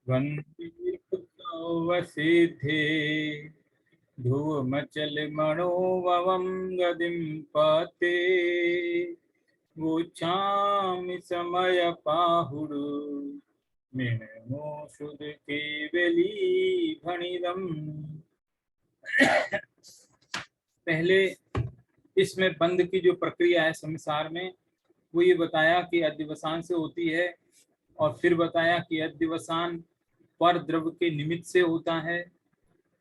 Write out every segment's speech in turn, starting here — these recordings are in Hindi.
गंभीर वसिद्धे धूमचल मनोभवं गतिं पते गोच्छामि समय पाहुरु मिनमो शुद्ध केवली भणिदम। पहले इसमें बंद की जो प्रक्रिया है संसार में, वो ये बताया कि अध्यवसान से होती है, और फिर बताया कि अध्यवसान पर द्रव के निमित्त से होता है।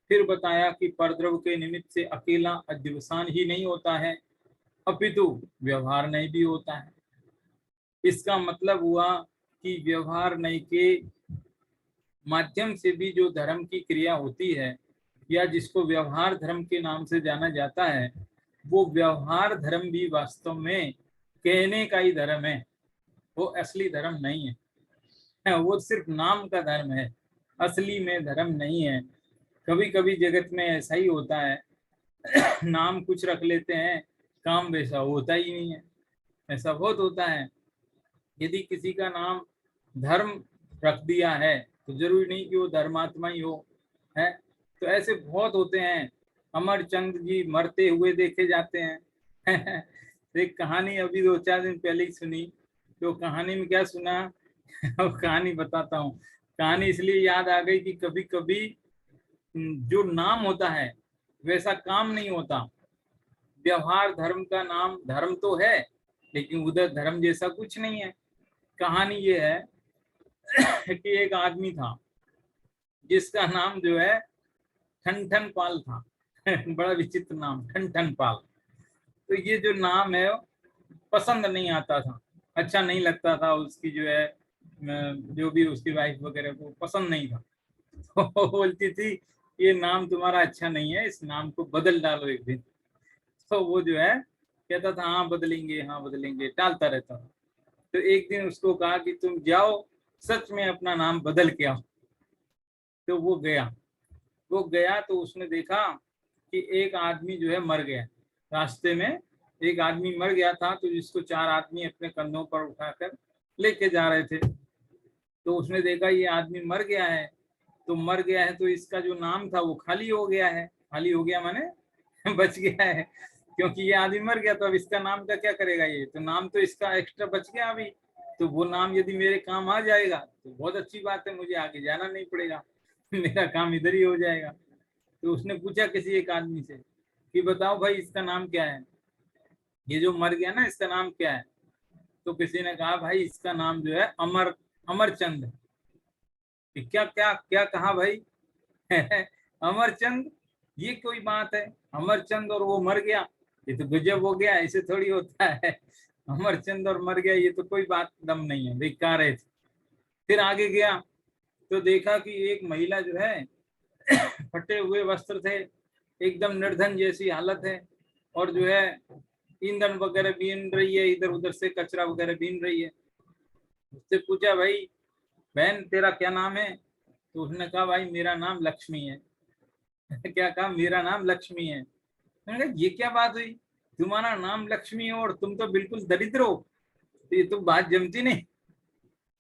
फिर बताया कि परद्रव के निमित्त से अकेला अध्यवसान ही नहीं होता है, अपितु व्यवहार नहीं भी होता है। इसका मतलब हुआ कि व्यवहार नहीं के माध्यम से भी जो धर्म की क्रिया होती है, या जिसको व्यवहार धर्म के नाम से जाना जाता है, वो व्यवहार धर्म भी वास्तव में कहने का ही धर्म है, वो असली धर्म नहीं है। वो सिर्फ नाम का धर्म है, असली में धर्म नहीं है। कभी कभी जगत में ऐसा ही होता है, नाम कुछ रख लेते हैं, काम वैसा होता ही नहीं है। ऐसा बहुत होता है। यदि किसी का नाम धर्म रख दिया है तो जरूरी नहीं कि वो धर्मात्मा ही हो, है। तो ऐसे बहुत होते हैं। अमरचंद जी मरते हुए देखे जाते हैं। एक कहानी अभी 2-4 दिन पहले ही सुनी। तो कहानी में क्या सुना, अब कहानी बताता हूँ। कहानी इसलिए याद आ गई कि कभी कभी जो नाम होता है वैसा काम नहीं होता। व्यवहार धर्म का नाम धर्म तो है, लेकिन उधर धर्म जैसा कुछ नहीं है। कहानी ये है कि एक आदमी था जिसका नाम जो है ठन ठन पाल था। बड़ा विचित्र नाम, ठन ठन पाल। तो ये जो नाम है पसंद नहीं आता था, अच्छा नहीं लगता था। उसकी जो है जो भी उसकी वाइफ वगैरह को पसंद नहीं था। तो बोलती थी ये नाम तुम्हारा अच्छा नहीं है, इस नाम को बदल डालो एक दिन। तो वो जो है कहता था हाँ बदलेंगे, हाँ बदलेंगे, टालता रहता था। तो एक दिन उसको कहा कि तुम जाओ सच में अपना नाम बदल के आओ। तो वो गया तो उसने देखा कि एक आदमी जो है मर गया। रास्ते में एक आदमी मर गया था, तो जिसको 4 आदमी अपने कंधों पर उठाकर लेके जा रहे थे। तो उसने देखा ये आदमी मर गया है, तो मर गया है तो इसका जो नाम था वो खाली हो गया है। खाली हो गया माने बच गया है, क्योंकि ये आदमी मर गया तो अब इसका नाम का क्या करेगा। ये तो नाम तो इसका एक्स्ट्रा बच गया अभी। तो वो नाम यदि मेरे काम आ जाएगा तो बहुत अच्छी बात है, मुझे आगे जाना नहीं पड़ेगा। मेरा काम इधर ही हो जाएगा। तो उसने पूछा किसी एक आदमी से कि बताओ भाई इसका नाम क्या है, ये जो मर गया ना इसका नाम क्या है। तो किसी ने कहा भाई इसका नाम जो है अमरचंद। क्या क्या क्या कहा भाई। अमरचंद, ये कोई बात है, अमरचंद और वो मर गया, ये तो गजब हो गया, ऐसे थोड़ी होता है। अमरचंद और मर गया, ये तो कोई बात दम नहीं है, बेकार है। फिर आगे गया तो देखा कि एक महिला जो है फटे हुए वस्त्र थे, एकदम निर्धन जैसी हालत है, और जो है ईंधन वगैरह बीन रही है, इधर उधर से कचरा वगैरह बीन रही है। उससे पूछा भाई बहन तेरा क्या नाम है। तो उसने कहा भाई मेरा नाम लक्ष्मी है। क्या कहा, मेरा नाम लक्ष्मी है। मैंने कहा ये क्या बात हुई, तुम्हारा नाम लक्ष्मी है और तुम तो बिल्कुल दरिद्र हो, तो ये तो बात जमती नहीं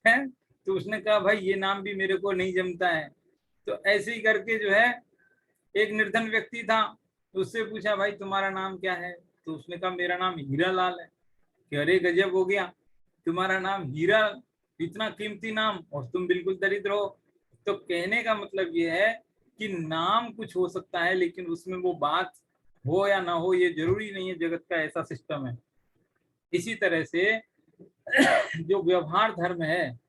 है। तो उसने कहा भाई ये नाम भी मेरे को नहीं जमता है। तो ऐसे ही करके जो है एक निर्धन व्यक्ति था, तो उससे पूछा भाई तुम्हारा नाम क्या है। तो उसने कहा मेरा नाम हीरा लाल है। कि अरे गजब हो गया, तुम्हारा नाम हीरा, इतना कीमती नाम, और तुम बिल्कुल दरिद्र हो। तो कहने का मतलब ये है कि नाम कुछ हो सकता है, लेकिन उसमें वो बात हो या ना हो ये जरूरी नहीं है। जगत का ऐसा सिस्टम है। इसी तरह से जो व्यवहार धर्म है,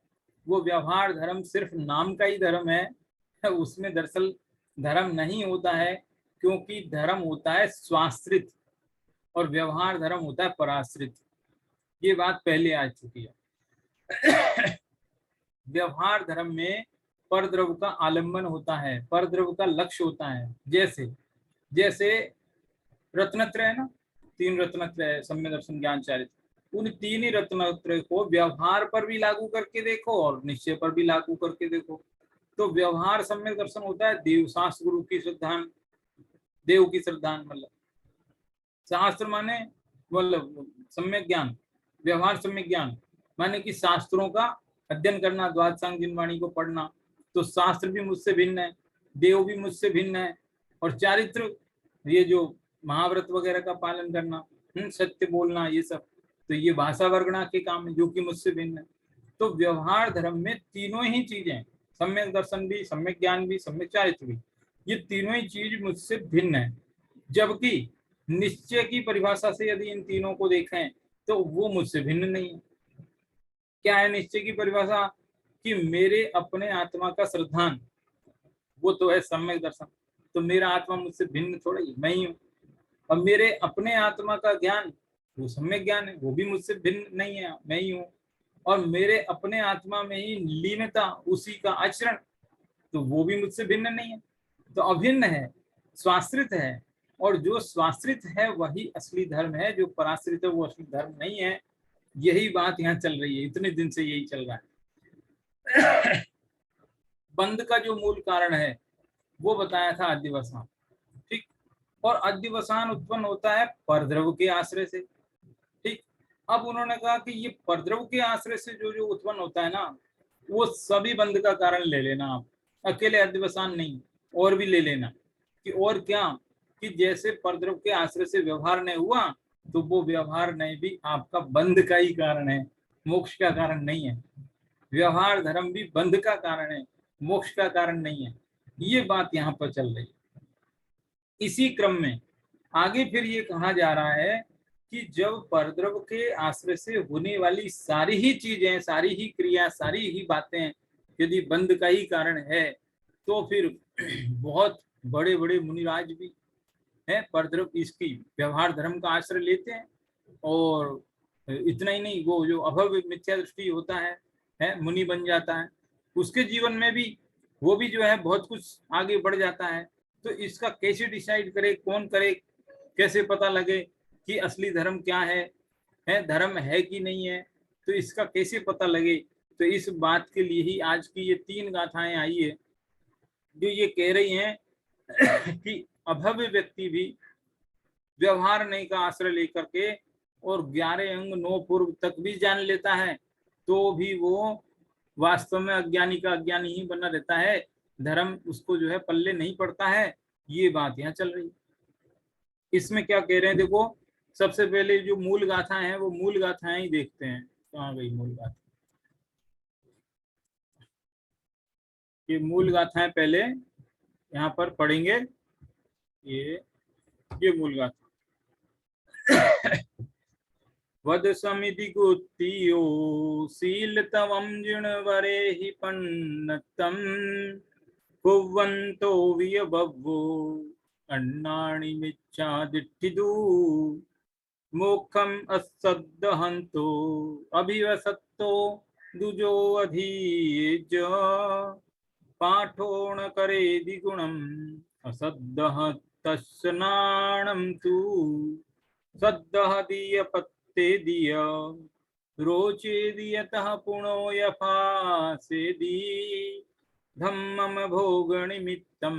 वो व्यवहार धर्म सिर्फ नाम का ही धर्म है, उसमें दरअसल धर्म नहीं होता है। क्योंकि धर्म होता है स्वाश्रित और व्यवहार धर्म होता है पराश्रित। ये बात पहले आ चुकी है। व्यवहार धर्म में परद्रव का आलम्बन होता है, परद्रव का लक्ष्य होता है। जैसे जैसे रत्नत्रय है ना, 3 रत्नत्रय है, सम्यक दर्शन ज्ञान चारित्र। उन 3 ही रत्नत्रय को व्यवहार पर भी लागू करके देखो और निश्चय पर भी लागू करके देखो। तो व्यवहार सम्यक दर्शन होता है देव शास्त्र गुरु की श्रद्धान, देव की श्रद्धान, मतलब शास्त्र माने मतलब सम्यक ज्ञान, व्यवहार सम्यक ज्ञान माने कि शास्त्रों का अध्ययन करना, द्वादशांग जिनवाणी को पढ़ना। तो शास्त्र भी मुझसे भिन्न है, देव भी मुझसे भिन्न है, और चारित्र, ये जो महाव्रत वगैरह का पालन करना, सत्य बोलना, ये सब, तो ये भाषा वर्गणा के काम है जो कि मुझसे भिन्न है। तो व्यवहार धर्म में तीनों ही चीजें, सम्यक दर्शन भी, सम्यक ज्ञान भी, सम्यक चारित्र भी, ये तीनों ही चीज मुझसे भिन्न है। जबकि निश्चय की परिभाषा से यदि इन तीनों को देखें तो वो मुझसे भिन्न नहीं है। क्या है निश्चय की परिभाषा? कि मेरे अपने आत्मा का श्रद्धान, वो तो है सम्यक दर्शन, तो मेरा आत्मा मुझसे भिन्न थोड़ा ही, मैं ही हूँ। और मेरे अपने आत्मा का ज्ञान, वो सम्यक ज्ञान है, वो भी मुझसे भिन्न नहीं है, मैं ही हूँ। और मेरे अपने आत्मा में ही लीनता, उसी का आचरण, तो वो भी मुझसे भिन्न नहीं है। तो अभिन्न है, स्वाश्रित है, और जो स्वाश्रित है वही असली धर्म है, जो पराश्रित है वो असली धर्म नहीं है। यही बात यहाँ चल रही है, इतने दिन से यही चल रहा है। बंध का जो मूल कारण है वो बताया था अध्यवसान, ठीक। और अध्यवसान उत्पन्न होता है परद्रव के आश्रय से, ठीक। अब उन्होंने कहा कि ये परद्रव के आश्रय से जो जो उत्पन्न होता है ना, वो सभी बंध का कारण ले लेना आप, अकेले अध्यवसान नहीं, और भी ले लेना। कि और क्या, कि जैसे परद्रव के आश्रय से व्यवहार नहीं हुआ, तो वो व्यवहार नहीं भी आपका बंध का ही कारण है, मोक्ष का कारण नहीं है। व्यवहार धर्म भी बंध का कारण है, मोक्ष का कारण नहीं है। ये बात यहाँ पर चल रही है। इसी क्रम में आगे फिर ये कहा जा रहा है कि जब परद्रव के आश्रय से होने वाली सारी ही चीजें, सारी ही क्रिया, सारी ही बातें यदि बंध का ही कारण है, तो फिर बहुत बड़े बड़े मुनिराज भी है परद्रव इसकी व्यवहार धर्म का आश्रय लेते हैं। और इतना ही नहीं, वो जो अभव मिथ्या दृष्टि होता है मुनि बन जाता है, उसके जीवन में भी वो भी जो है बहुत कुछ आगे बढ़ जाता है। तो इसका कैसे डिसाइड करे, कौन करे, कैसे पता लगे कि असली धर्म क्या है धर्म है कि नहीं है, तो इसका कैसे पता लगे? तो इस बात के लिए ही आज की ये 3 गाथाएं आई है, जो ये कह रही हैं कि अभव्य व्यक्ति भी व्यवहार नहीं का आश्रय लेकर के और 11 अंग 9 पूर्व तक भी जान लेता है, तो भी वो वास्तव में अज्ञानी का अज्ञानी ही बना रहता है, धर्म उसको जो है पल्ले नहीं पड़ता है। ये बात यहाँ चल रही। इसमें क्या कह रहे हैं देखो, सबसे पहले जो मूल गाथा है वो मूल गाथाएं ही देखते हैं। कहाँ गई मूल गाथा? ये मूल गाथाएं पहले यहाँ पर पढ़ेंगे। ये मूल गाथा। वद समिति गुत्तियो शील तवम जिणवरे हि पन्नतम कुवंतो वियबव्वो अन्नानि मिच्छादिठिदु मोक्षम असद्दहंतो अभिवसत्तो दुजो अधीज पाठो न करे द्विगुणम् असद्दह तस्नाणं तु सद्दह दीयपत्ते दीय रोचे दीयतः पुणो यफासेदी धम्मम भोग निमित्तम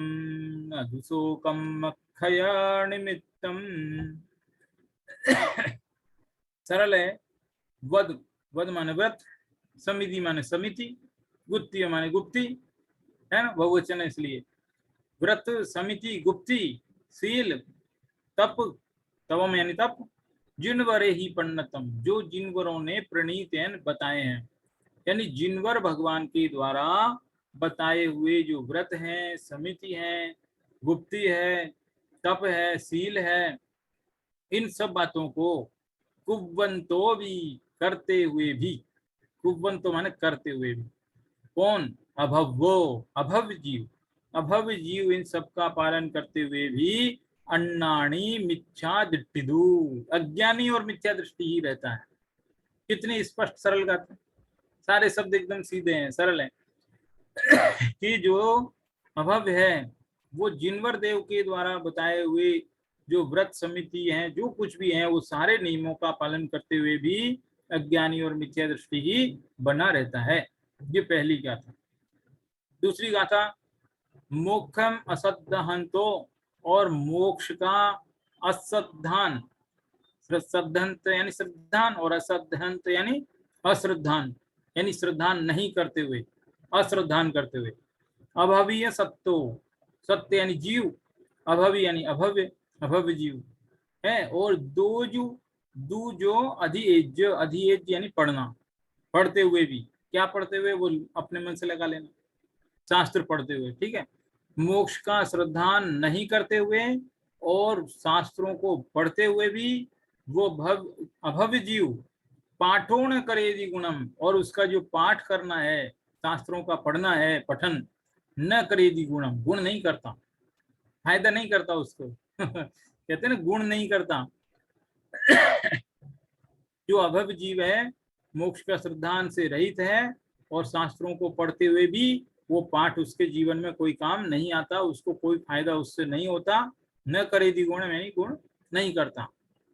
अधुशोकम अक्षय निमित्तम। सरल है। वद, वद माने व्रत, समिति माने समिति, गुप्ति माने गुप्ति, है ना, बहुवचन है इसलिए। व्रत, समिति, गुप्ति, शील, तप, तवम यानी तप, जिनवरे ही पन्नतम, जो जिनवरों ने प्रणीत बताए हैं, यानी जिनवर भगवान के द्वारा बताए हुए जो व्रत हैं, समिति है, गुप्ति है, तप है, शील है, इन सब बातों को कुव्वंतो भी, करते हुए भी, कुव्वंतो माने करते हुए भी, कौन? अभवो, अभव जीव, अभव जीव इन सब का पालन करते हुए भी अन्नाणी मिथ्या दृष्टिदु, अज्ञानी और मिथ्या दृष्टि ही रहता है। कितनी स्पष्ट सरल गाथा, सारे शब्द एकदम सीधे हैं, सरल हैं। कि जो अभव है वो जिनवर देव के द्वारा बताए हुए जो व्रत समिति है, जो कुछ भी है, वो सारे नियमों का पालन करते हुए भी अज्ञानी और मिथ्या दृष्टि ही बना रहता है। ये पहली गाथा। दूसरी गाथा, मोक्षम असद्धहंतो, और मोक्ष का असद्धान, श्रद्धांत यानी श्रद्धान, और असद्धांत यानी अश्रद्धान, यानी श्रद्धान नहीं करते हुए, अश्रद्धान करते हुए। अभवीय सत्तो, सत्य यानी जीव, अभवी यानी अभव्य, अभव्य जीव है। और दू जो अधिएज, अधिएज यानी पढ़ना, पढ़ते हुए भी, क्या पढ़ते हुए वो अपने मन से लगा लेना, शास्त्र पढ़ते हुए, ठीक है। मोक्ष का श्रद्धा नहीं करते हुए और शास्त्रों को पढ़ते हुए भी वो अभव्य जीव पाठो न करे यदि गुणम, और उसका जो पाठ करना है, शास्त्रों का पढ़ना है, पठन न करे यदि गुणम, गुण नहीं करता, फायदा नहीं करता उसको कहते हैं ना, गुण नहीं करता। जो अभव्य जीव है, मोक्ष का श्रद्धान से रहित है और शास्त्रों को पढ़ते हुए भी वो पाठ उसके जीवन में कोई काम नहीं आता, उसको कोई फायदा उससे नहीं होता। न करे यदि गुण, यानी गुण नहीं करता।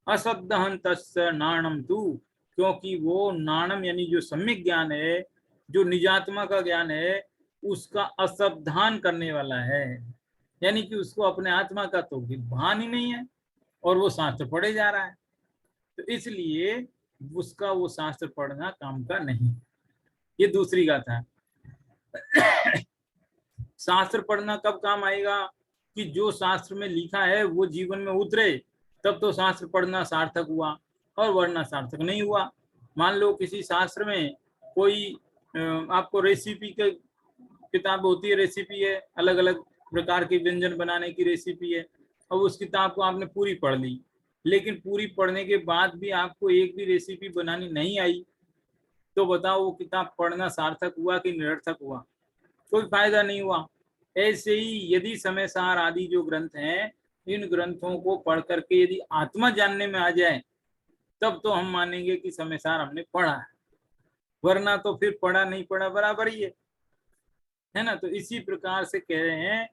असद्धहन तस्य नाणम तू, क्योंकि वो नाणम यानी जो सम्यक ज्ञान है, जो निजात्मा का ज्ञान है, उसका असावधान करने वाला है, यानी कि उसको अपने आत्मा का तो भान ही नहीं है और वो शास्त्र पढ़े जा रहा है, तो इसलिए उसका वो शास्त्र पढ़ना काम का नहीं। ये दूसरी गाथा है। शास्त्र पढ़ना कब काम आएगा, कि जो शास्त्र में लिखा है वो जीवन में उतरे, तब तो शास्त्र पढ़ना सार्थक हुआ, और वरना सार्थक नहीं हुआ। मान लो किसी शास्त्र में कोई आपको रेसिपी की किताब होती है, रेसिपी है, अलग अलग प्रकार के व्यंजन बनाने की रेसिपी है, और उस किताब को आपने पूरी पढ़ ली, लेकिन पूरी पढ़ने के बाद भी आपको एक भी रेसिपी बनानी नहीं आई, तो बताओ वो किताब पढ़ना सार्थक हुआ कि निरर्थक हुआ? कोई फायदा नहीं हुआ। ऐसे ही यदि समय सार आदि जो ग्रंथ हैं, इन ग्रंथों को पढ़ करके यदि आत्मा जानने में आ जाए, तब तो हम मानेंगे कि समय सार हमने पढ़ा है, वरना तो फिर पढ़ा नहीं पढ़ा बराबर ही है ना। तो इसी प्रकार से कह रहे हैं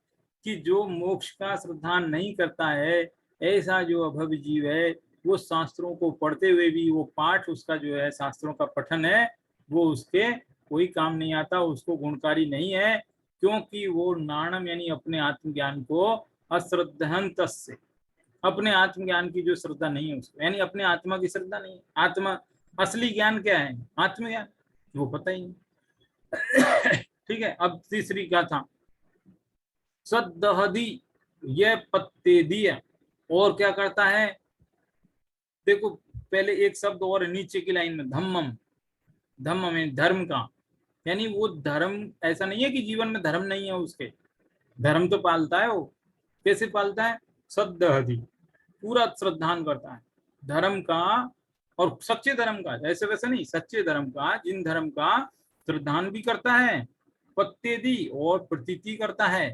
कि जो मोक्ष का श्रद्धा नहीं करता है, ऐसा जो अभव्य जीव है, वो शास्त्रों को पढ़ते हुए भी वो पाठ उसका जो है, शास्त्रों का पठन है, वो उसके कोई काम नहीं आता, उसको गुणकारी नहीं है, क्योंकि वो नाणम यानी अपने आत्मज्ञान को अश्रद्धंत से, अपने आत्मज्ञान की जो श्रद्धा नहीं है उसको, यानी अपने आत्मा की श्रद्धा नहीं है। आत्मा असली ज्ञान क्या है, आत्मज्ञान, वो पता ही नहीं। ठीक है। अब तीसरी गाथा, सदहदी, ये पत्ते दिया, और क्या करता है, देखो पहले एक शब्द और नीचे की लाइन में, धम्मम, धम्म में धर्म का, यानी वो धर्म, ऐसा नहीं है कि जीवन में धर्म नहीं है उसके, धर्म तो पालता है वो। कैसे पालता है, सदहदी, पूरा श्रद्धान करता है धर्म का, और सच्चे धर्म का, ऐसे वैसे नहीं, सच्चे धर्म का, जिन धर्म का श्रद्धान भी करता है, पत्ते दी, और प्रतीति करता है,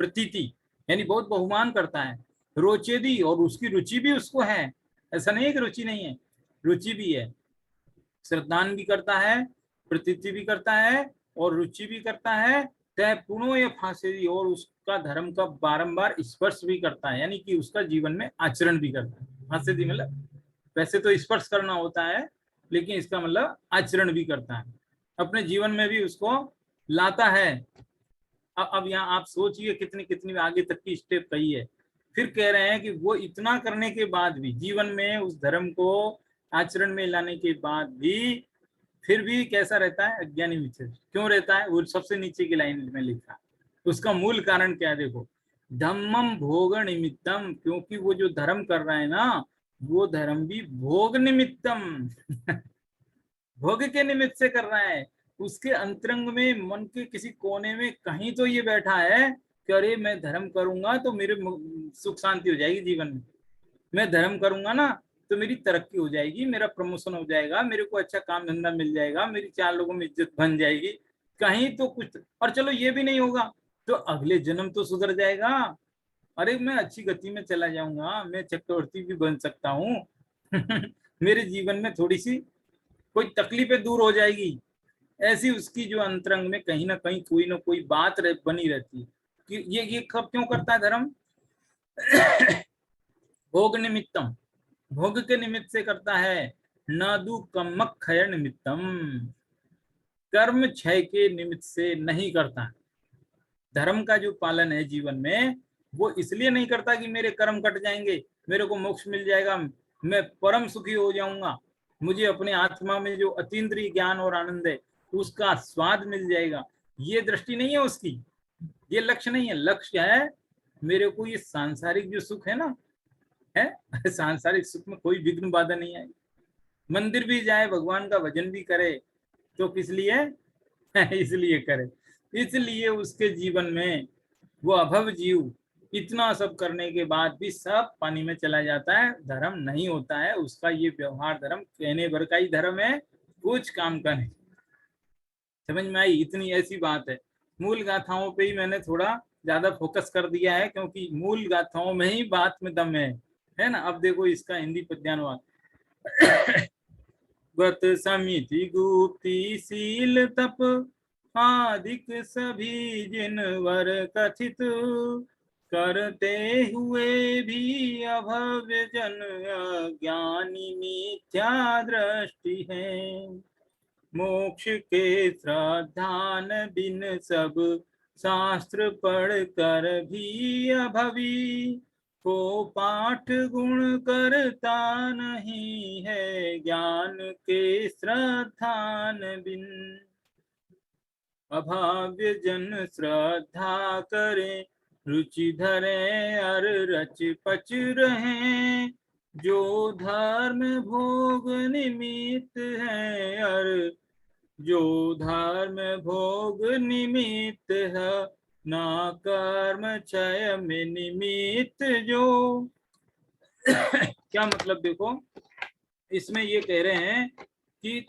प्रतीति यानी बहुत बहुमान करता है, रोचे दी, और उसकी रुचि भी उसको है, ऐसा नहीं है कि रुचि नहीं है, रुचि भी है, श्रद्धान भी करता है, प्रतीति भी करता है, और रुचि भी करता है, तय पुणो या फांसी, और उसका धर्म का बारंबार स्पर्श भी करता है, यानी कि उसका जीवन में आचरण भी करता है। फांसी मतलब वैसे तो स्पर्श करना होता है, लेकिन इसका मतलब आचरण भी करता है, अपने जीवन में भी उसको लाता है। अब यहाँ आप सोचिए कितनी कितनी आगे तक की स्टेप कही है। फिर कह रहे हैं कि वो इतना करने के बाद भी, जीवन में उस धर्म को आचरण में लाने के बाद भी, फिर भी कैसा रहता है, अज्ञानी विचेष क्यों रहता है, वो सबसे नीचे की लाइन में लिखा। उसका मूल कारण क्या है, देखो, धम्मम भोग निमित्तम, क्योंकि वो जो धर्म कर रहा है ना, वो धर्म भी भोग निमित्तम भोग के निमित्त से कर रहा है। उसके अंतरंग में, मन के किसी कोने में कहीं तो ये बैठा है कि अरे मैं धर्म करूंगा तो मेरे सुख शांति हो जाएगी जीवन में, मैं धर्म करूंगा ना तो मेरी तरक्की हो जाएगी, मेरा प्रमोशन हो जाएगा, मेरे को अच्छा काम धंधा मिल जाएगा, मेरी 4 लोगों में इज्जत बन जाएगी, कहीं तो कुछ, और चलो ये भी नहीं होगा तो अगले जन्म तो सुधर जाएगा, अरे मैं अच्छी गति में चला जाऊंगा, मैं चक्रवर्ती भी बन सकता हूँ मेरे जीवन में थोड़ी सी कोई तकलीफें दूर हो जाएगी, ऐसी उसकी जो अंतरंग में कहीं ना कहीं कोई ना कोई बात बनी रहती है कि ये कब क्यों करता है धर्म। भोग निमित्तम, भोग के निमित्त से करता है, नादु कमक खय निमित्तम, कर्म क्षय के निमित्त से नहीं करता। धर्म का जो पालन है जीवन में, वो इसलिए नहीं करता कि मेरे कर्म कट जाएंगे, मेरे को मोक्ष मिल जाएगा, मैं परम सुखी हो जाऊंगा, मुझे अपने आत्मा में जो अतीन्द्रिय ज्ञान और आनंद है उसका स्वाद मिल जाएगा, ये दृष्टि नहीं है उसकी। ये लक्ष्य नहीं है। लक्ष्य है मेरे को ये सांसारिक जो सुख है ना, है सांसारिक सुख में कोई विघ्न बाधा नहीं है। मंदिर भी जाए, भगवान का भजन भी करे, तो किस लिए? इसलिए करे। इसलिए उसके जीवन में वो अभव जीव इतना सब करने के बाद भी सब पानी में चला जाता है, धर्म नहीं होता है उसका। ये व्यवहार धर्म कहने भर का ही धर्म है, कुछ काम का नहीं। समझ में आई? इतनी ऐसी बात है। मूल गाथाओं पे ही मैंने थोड़ा ज्यादा फोकस कर दिया है, क्योंकि मूल गाथाओं में ही बात में दम है ना। अब देखो इसका हिंदी पद्यानुवाद। व्रत समिति गुप्ती शील तप आदिक सभी जिन वर कथित, करते हुए भी अभव्य जन ज्ञानी मिथ्या दृष्टि है। मोक्ष के श्रद्धान बिन सब शास्त्र पढ़ कर भी अभवी, को पाठ गुण करता नहीं है ज्ञान के श्रद्धान बिन। अभाव्य जन श्रद्धा करे, रुचि धरे अर रच पच रहे, जो धर्म भोग निमित्त है अर जो धर्म भोग निमित्त है, ना कर्म क्षय में निमित्त जो। क्या मतलब? देखो इसमें ये कह रहे हैं कि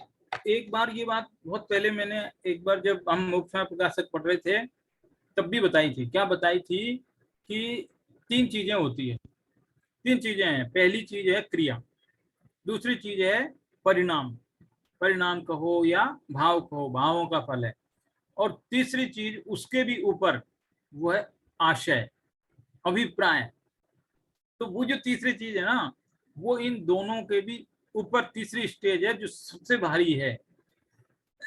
एक बार ये बात बहुत पहले मैंने एक बार जब हम मोक्ष प्रकाशक पढ़ रहे थे तब भी बताई थी। क्या बताई थी? कि तीन चीजें होती है, तीन चीजें हैं। पहली चीज है क्रिया, दूसरी चीज है परिणाम, परिणाम कहो या भाव कहो, भावों का फल है, और तीसरी चीज उसके भी ऊपर वो है आशय, अभिप्राय। तो वो जो तीसरी चीज है ना, वो इन दोनों के भी ऊपर तीसरी स्टेज है जो सबसे भारी है।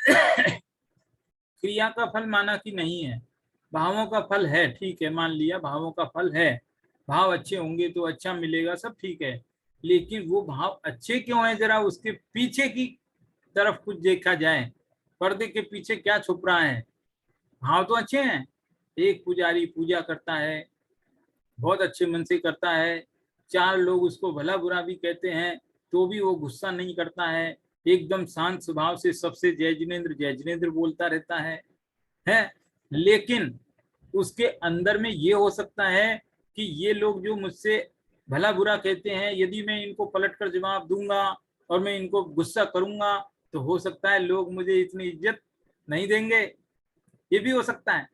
क्रिया का फल माना कि नहीं है, भावों का फल है, ठीक है, मान लिया भावों का फल है, भाव अच्छे होंगे तो अच्छा मिलेगा, सब ठीक है। लेकिन वो भाव अच्छे क्यों है, जरा उसके पीछे की तरफ कुछ देखा जाए, पर्दे के पीछे क्या छुप रहा है। भाव तो अच्छे हैं, एक पुजारी पूजा करता है, बहुत अच्छे मन से करता है, चार लोग उसको भला बुरा भी कहते हैं तो भी वो गुस्सा नहीं करता है, एकदम शांत स्वभाव से सबसे जय जिनेन्द्र बोलता रहता है। लेकिन उसके अंदर में ये हो सकता है कि ये लोग जो मुझसे भला बुरा कहते हैं, यदि मैं इनको पलट कर जवाब दूंगा और मैं इनको गुस्सा करूंगा तो हो सकता है लोग मुझे इतनी इज्जत नहीं देंगे, ये भी हो सकता है,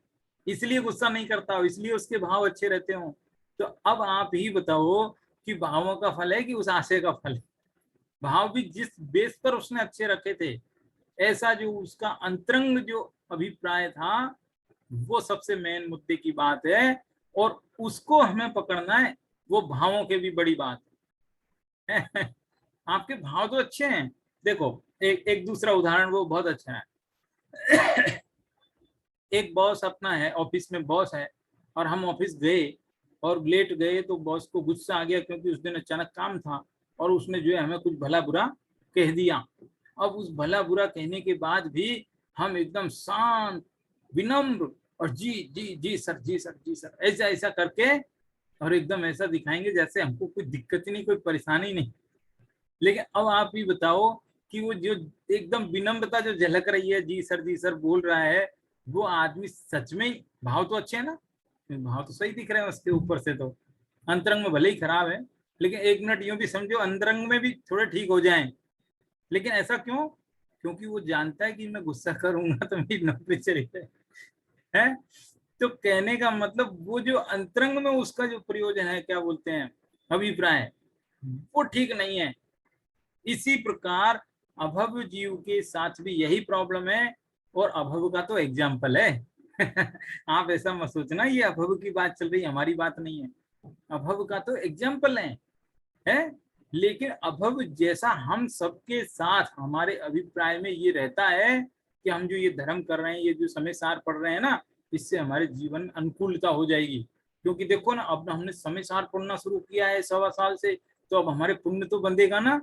इसलिए गुस्सा नहीं करता हो, इसलिए उसके भाव अच्छे रहते हो। तो अब आप ही बताओ कि भावों का फल है कि उस आशय का फल है? भाव भी जिस बेस पर उसने अच्छे रखे थे, ऐसा जो उसका अंतरंग जो अभिप्राय था, वो सबसे मेन मुद्दे की बात है, और उसको हमें पकड़ना है, वो भावों के भी बड़ी बात है। आपके भाव तो अच्छे हैं। देखो एक दूसरा उदाहरण वो बहुत अच्छा है। एक बॉस अपना है, ऑफिस में बॉस है, और हम ऑफिस गए और लेट गए तो बॉस को गुस्सा आ गया क्योंकि उस दिन अचानक काम था, और उसने जो है हमें कुछ भला बुरा कह दिया। अब उस भला बुरा कहने के बाद भी हम एकदम शांत विनम्र और जी जी जी सर, जी सर, जी सर, ऐसा ऐसा करके, और एकदम ऐसा दिखाएंगे जैसे हमको कोई दिक्कत ही नहीं, कोई परेशानी नहीं। लेकिन अब आप ही बताओ कि वो जो एकदम विनम्रता जो झलक रही है, जी सर बोल रहा है, वो आदमी सच में ही, भाव तो अच्छे है ना, भाव तो सही दिख रहे हैं उसके ऊपर से, तो अंतरंग में भले ही खराब है, लेकिन एक मिनट यूं भी समझो अंतरंग में भी थोड़े ठीक हो जाएं। लेकिन ऐसा क्यों? क्योंकि वो जानता है कि मैं गुस्सा करूंगा तो मेरी नौकरी चली है। तो कहने का मतलब वो जो अंतरंग में उसका जो प्रयोजन है, क्या बोलते हैं, अभिप्राय, वो ठीक नहीं है। इसी प्रकार अभव जीव के साथ भी यही प्रॉब्लम है, और अभव का तो एग्जाम्पल है। आप ऐसा मत सोचना ये अभव की बात चल रही है, हमारी बात नहीं है, अभव का तो एग्जाम्पल है। लेकिन अभव जैसा हम सबके साथ हमारे अभिप्राय में ये रहता है कि हम जो ये धर्म कर रहे हैं, ये जो समय सार पढ़ रहे हैं ना, इससे हमारे जीवन में अनुकूलता हो जाएगी। क्योंकि देखो ना, अब हमने समय सार पढ़ना शुरू किया है 1.25 साल से, तो अब हमारे पुण्य तो बंधेगा ना,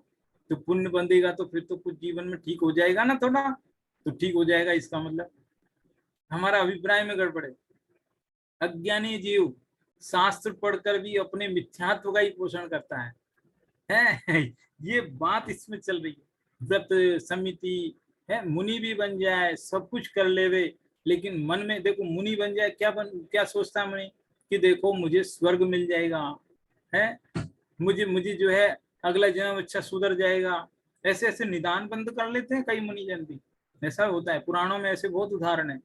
तो पुण्य बंधेगा तो फिर तो कुछ जीवन में ठीक हो जाएगा ना, थोड़ा तो ठीक हो जाएगा। इसका मतलब हमारा अभिप्राय में गड़बड़ है। अज्ञानी जीव शास्त्र पढ़कर भी अपने मिथ्यात्व का ही पोषण करता है? ये बात इसमें चल रही है। व्रत समिति है, मुनि भी बन जाए, सब कुछ कर लेवे, लेकिन मन में देखो मुनि बन जाए, क्या सोचता है मुनि कि देखो मुझे स्वर्ग मिल जाएगा, है मुझे मुझे जो है अगला जन्म अच्छा सुधर जाएगा, ऐसे ऐसे निदान बंद कर लेते हैं कई मुनि जन भी। ऐसा होता है, पुराणों में ऐसे बहुत उदाहरण है।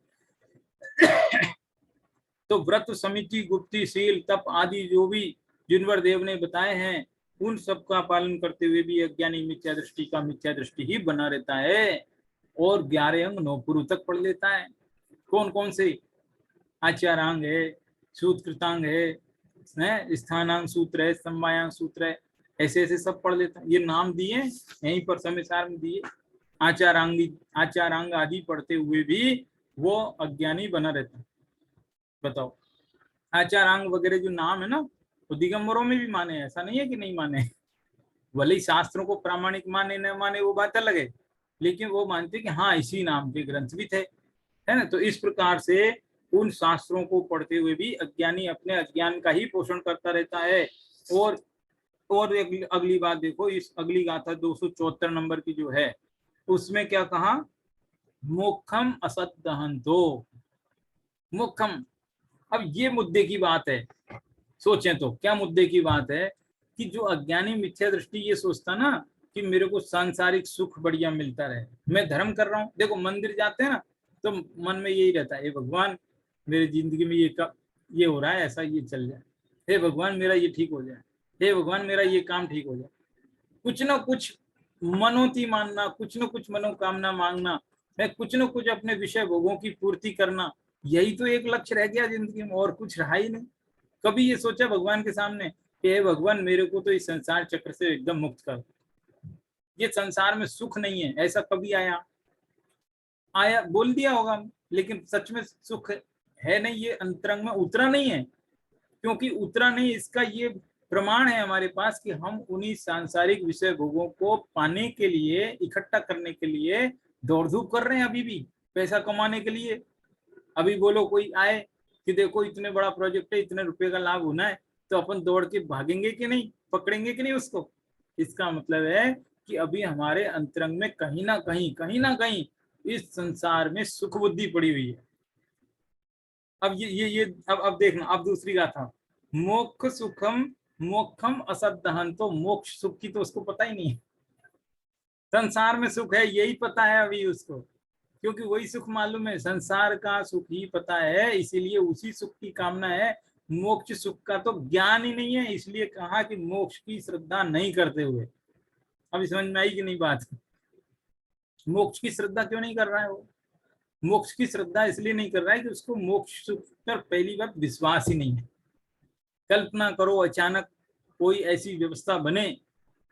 तो व्रत समिति गुप्ति शील तप आदि जो भी जिनवर देव ने बताए हैं, उन सब का पालन करते हुए भी अज्ञानी मिथ्या दृष्टि का मिथ्या दृष्टि ही बना रहता है और 11 अंग 9 पुरु तक पढ़ लेता है। कौन कौन से? आचारांग है, सूत्रकृतांग है, स्थानांग सूत्र है, समवायांग सूत्र है, ऐसे ऐसे सब पढ़ लेता है। ये नाम दिए यहीं पर समाचार में दिए। आचारांग आदि पढ़ते हुए भी वो अज्ञानी बना रहता है। बताओ, आचारांग वगैरह जो नाम है ना, वो दिगंबरों में भी माने, ऐसा नहीं है कि नहीं माने। भले ही शास्त्रों को प्रामाणिक माने न माने वो बात अलग है, लेकिन वो मानते कि हाँ इसी नाम के ग्रंथ भी थे, है ना। तो इस प्रकार से उन शास्त्रों को पढ़ते हुए भी अज्ञानी अपने अज्ञान का ही पोषण करता रहता है। और अगली बात देखो, इस अगली गाथा 274 नंबर की जो है, उसमें क्या कहा? मोक्षम असत दहंतो। मोक्षम, अब ये मुद्दे की बात है। सोचें तो क्या मुद्दे की बात है कि जो अज्ञानी मिथ्या दृष्टि ये सोचता ना कि मेरे को सांसारिक सुख बढ़िया मिलता रहे, मैं धर्म कर रहा हूँ। देखो मंदिर जाते हैं ना, तो मन में यही रहता है, हे भगवान मेरी जिंदगी में ये हो रहा है, ऐसा ये चल जाए, हे भगवान मेरा ये ठीक हो जाए, हे भगवान मेरा ये काम ठीक हो जाए। कुछ ना कुछ मनोती मानना, कुछ ना कुछ मनोकामना मांगना है, कुछ ना कुछ अपने विषय भोगों की पूर्ति करना, यही तो एक लक्ष्य रह गया जिंदगी में, और कुछ रहा ही नहीं। कभी ये सोचा भगवान के सामने कि हे भगवान मेरे को तो इस संसार चक्र से एकदम मुक्त कर, ये संसार में सुख नहीं है, ऐसा कभी आया बोल दिया होगा, लेकिन सच में सुख है नहीं, ये अंतरंग में उतरा नहीं है। क्योंकि उतरा नहीं, इसका ये प्रमाण है हमारे पास कि हम उन्हीं सांसारिक विषय भोगों को पाने के लिए, इकट्ठा करने के लिए दौड़ धूप कर रहे हैं अभी भी, पैसा कमाने के लिए। अभी बोलो कोई आए कि देखो इतने बड़ा प्रोजेक्ट है, इतने रुपए का लाभ होना है, तो अपन दौड़ के भागेंगे कि नहीं, पकड़ेंगे कि नहीं उसको? इसका मतलब है कि अभी हमारे अंतरंग में कहीं ना कहीं इस संसार में सुख बुद्धि पड़ी हुई है। अब ये अब देखना, अब दूसरी गाथा, मोक्ष सुखम मोक्षम असत दहन। तो मोक्ष सुख की तो उसको पता ही नहीं है, संसार में सुख है यही पता है अभी उसको, क्योंकि वही सुख मालूम है, संसार का सुख ही पता है, इसीलिए उसी सुख की कामना है। मोक्ष सुख का तो ज्ञान ही नहीं है, इसलिए कहा कि मोक्ष की श्रद्धा नहीं करते हुए। अभी समझ में आई कि नहीं बात? मोक्ष की श्रद्धा क्यों नहीं कर रहा है वो? मोक्ष की श्रद्धा इसलिए नहीं कर रहा है कि उसको मोक्ष सुख पर पहली बात विश्वास ही नहीं है। कल्पना करो अचानक कोई ऐसी व्यवस्था बने